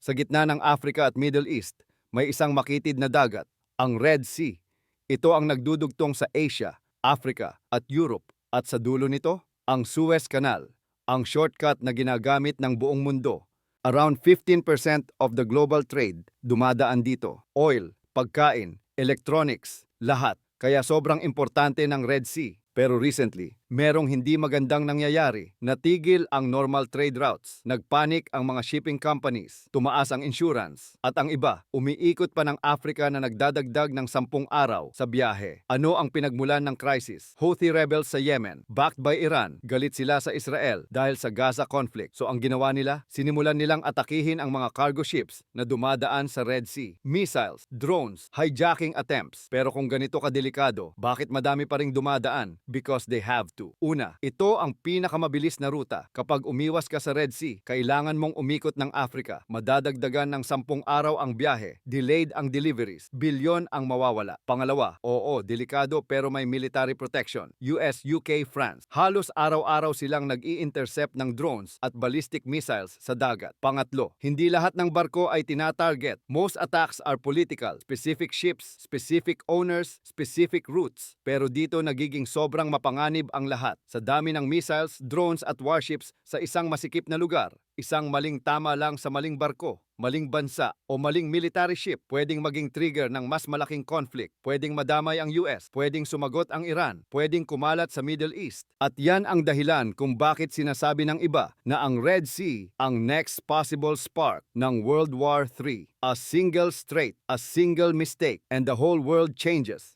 Sa gitna ng Africa at Middle East, may isang makitid na dagat, ang Red Sea. Ito ang nagdudugtong sa Asia, Africa at Europe at sa dulo nito, ang Suez Canal, ang shortcut na ginagamit ng buong mundo. Around 15% of the global trade dumadaan dito. Oil, pagkain, electronics, lahat. Kaya sobrang importante ng Red Sea. Pero recently, merong hindi magandang nangyayari. Natigil ang normal trade routes. Nagpanik ang mga shipping companies. Tumaas ang insurance. At ang iba, umiikot pa ng Africa na nagdadagdag ng 10 araw sa biyahe. Ano ang pinagmulan ng crisis? Houthi rebels sa Yemen, backed by Iran. Galit sila sa Israel dahil sa Gaza conflict. So ang ginawa nila, sinimulan nilang atakihin ang mga cargo ships na dumadaan sa Red Sea. Missiles, drones, hijacking attempts. Pero kung ganito kadelikado, bakit madami pa ring dumadaan? Because they have to. Una, ito ang pinakamabilis na ruta. Kapag umiwas ka sa Red Sea, kailangan mong umikot ng Africa. Madadagdagan ng 10 araw ang biyahe. Delayed ang deliveries. Bilyon ang mawawala. Pangalawa, oo, delikado pero may military protection. US, UK, France. Halos araw-araw silang nag-i-intercept ng drones at ballistic missiles sa dagat. Pangatlo, hindi lahat ng barko ay tinatarget. Most attacks are political. Specific ships, specific owners, specific routes. Pero dito nagiging sobrang mapanganib ang lahat. Sa dami ng missiles, drones at warships sa isang masikip na lugar, isang maling tama lang sa maling barko, maling bansa o maling military ship pwedeng maging trigger ng mas malaking conflict. Pwedeng madamay ang US, pwedeng sumagot ang Iran, pwedeng kumalat sa Middle East. At yan ang dahilan kung bakit sinasabi ng iba na ang Red Sea ang next possible spark ng World War III. A single strait, a single mistake, and the whole world changes.